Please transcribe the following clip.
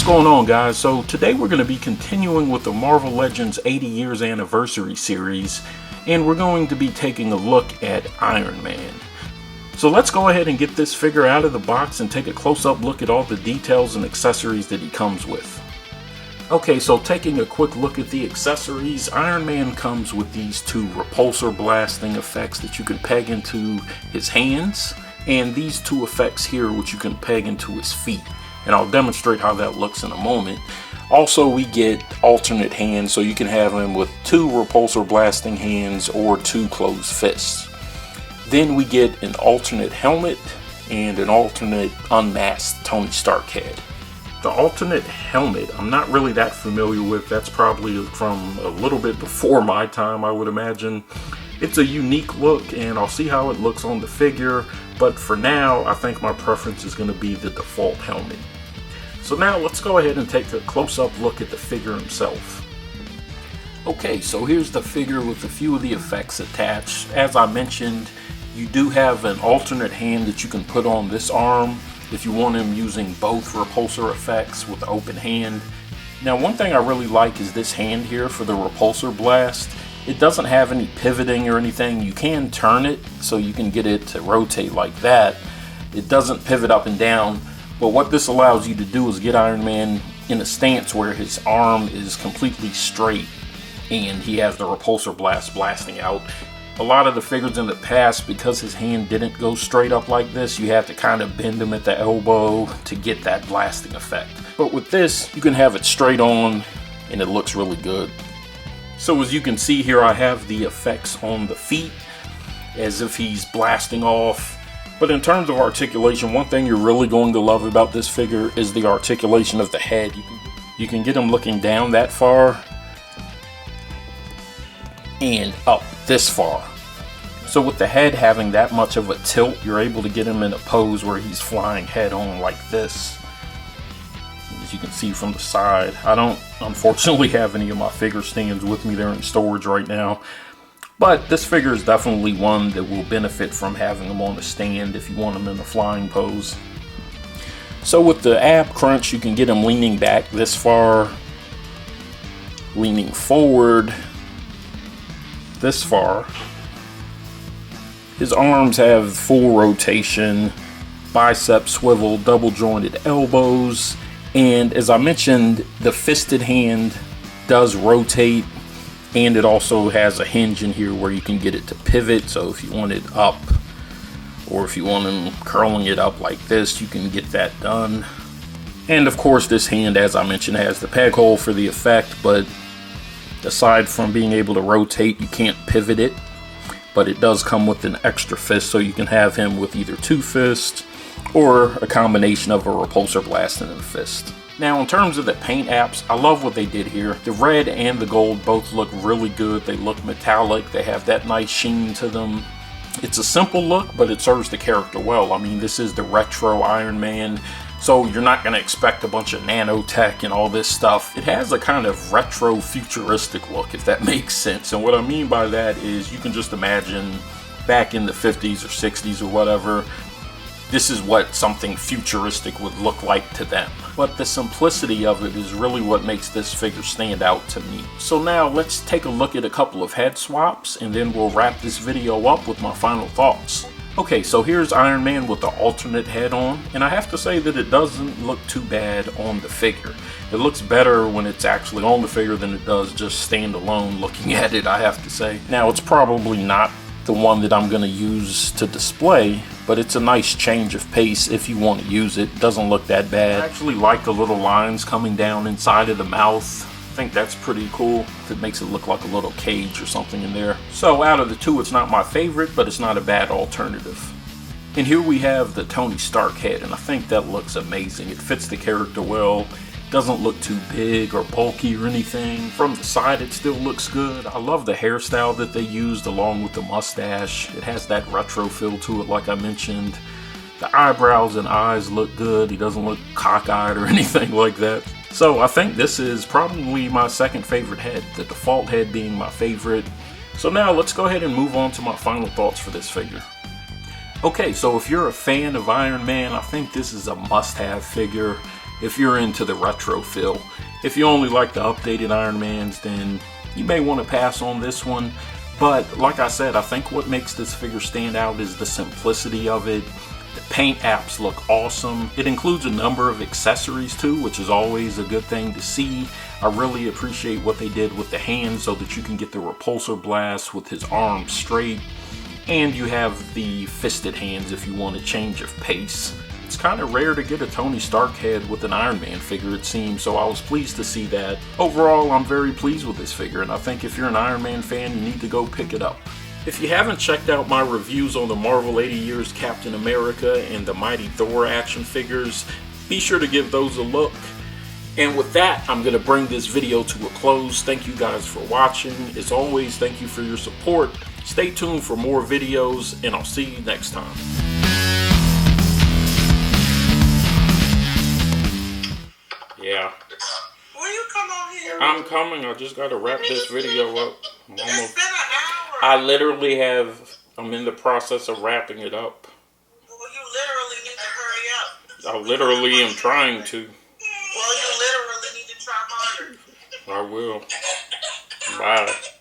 What's going on, guys? So today we're going to be continuing with the Marvel Legends 80 years anniversary series, and we're going to be taking a look at Iron Man. So let's go ahead and get this figure out of the box and take a close-up look at all the details and accessories that he comes with. Okay, so taking a quick look at the accessories, Iron Man comes with these two repulsor blasting effects that you can peg into his hands, and these two effects here which you can peg into his feet. And I'll demonstrate how that looks in a moment. Also, we get alternate hands, so you can have him with two repulsor blasting hands or two closed fists. Then we get an alternate helmet and an alternate unmasked Tony Stark head. The alternate helmet, I'm not really that familiar with. That's probably from a little bit before my time, I would imagine. It's a unique look, and I'll see how it looks on the figure. But for now, I think my preference is going to be the default helmet. So now let's go ahead and take a close-up look at the figure himself. Okay, so here's the figure with a few of the effects attached. As I mentioned, you do have an alternate hand that you can put on this arm if you want him using both repulsor effects with the open hand. Now, one thing I really like is this hand here for the repulsor blast. It doesn't have any pivoting or anything. You can turn it so you can get it to rotate like that. It doesn't pivot up and down, but what this allows you to do is get Iron Man in a stance where his arm is completely straight and he has the repulsor blast blasting out. A lot of the figures in the past, because his hand didn't go straight up like this, you have to kind of bend him at the elbow to get that blasting effect. But with this, you can have it straight on and it looks really good. So as you can see here, I have the effects on the feet as if he's blasting off. But in terms of articulation, one thing you're really going to love about this figure is the articulation of the head. You can get him looking down that far and up this far. So with the head having that much of a tilt, you're able to get him in a pose where he's flying head on like this. As you can see from the side, I don't unfortunately have any of my figure stands with me. They're in storage right now. But this figure is definitely one that will benefit from having him on a stand if you want him in a flying pose. So with the ab crunch, you can get him leaning back this far, leaning forward this far. His arms have full rotation, bicep swivel, double jointed elbows, and as I mentioned, the fisted hand does rotate. And it also has a hinge in here where you can get it to pivot. So if you want it up, or if you want him curling it up like this, you can get that done. And of course, this hand, as I mentioned, has the peg hole for the effect. But aside from being able to rotate, you can't pivot it. But it does come with an extra fist, so you can have him with either two fists or a combination of a repulsor blast and a fist. Now, in terms of the paint apps, I love what they did here. The red and the gold both look really good. They look metallic. They have that nice sheen to them. It's a simple look, but it serves the character well. I mean, this is the retro Iron Man, so you're not going to expect a bunch of nanotech and all this stuff. It has a kind of retro futuristic look, if that makes sense. And what I mean by that is you can just imagine back in the 50s or 60s or whatever, this is what something futuristic would look like to them. But the simplicity of it is really what makes this figure stand out to me. So now let's take a look at a couple of head swaps, and then we'll wrap this video up with my final thoughts. Okay, so here's Iron Man with the alternate head on, and I have to say that it doesn't look too bad on the figure. It looks better when it's actually on the figure than it does just stand alone looking at it, I have to say. Now, it's probably not the one that I'm going to use to display, but it's a nice change of pace if you want to use it. It doesn't look that bad. I actually like the little lines coming down inside of the mouth. I think that's pretty cool. It makes it look like a little cage or something in there. So out of the two, it's not my favorite, but it's not a bad alternative. And here we have the Tony Stark head, and I think that looks amazing. It fits the character well. Doesn't look too big or bulky or anything. From the side, it still looks good. I love the hairstyle that they used along with the mustache. It has that retro feel to it, like I mentioned. The eyebrows and eyes look good. He doesn't look cockeyed or anything like that. So I think this is probably my second favorite head, the default head being my favorite. So now let's go ahead and move on to my final thoughts for this figure. Okay, so if you're a fan of Iron Man, I think this is a must-have figure. if you're into the retro feel. If you only like the updated Iron Mans, then you may want to pass on this one. But like I said, I think what makes this figure stand out is the simplicity of it. The paint apps look awesome. It includes a number of accessories too, which is always a good thing to see. I really appreciate what they did with the hands so that you can get the repulsor blast with his arms straight. And you have the fisted hands if you want a change of pace. It's kind of rare to get a Tony Stark head with an Iron Man figure, it seems, so I was pleased to see that. Overall, I'm very pleased with this figure, and I think if you're an Iron Man fan, you need to go pick it up. If you haven't checked out my reviews on the Marvel 80 Years Captain America and the Mighty Thor action figures, be sure to give those a look. And with that, I'm going to bring this video to a close. Thank you guys for watching. As always, thank you for your support. Stay tuned for more videos, and I'll see you next time. Yeah. Will you come on here? I'm coming. I just got to wrap this video up. It's been an hour. I literally have, I'm in the process of wrapping it up. Well, you literally need to hurry up. I literally am trying to. Well, you literally need to try harder. I will. Bye.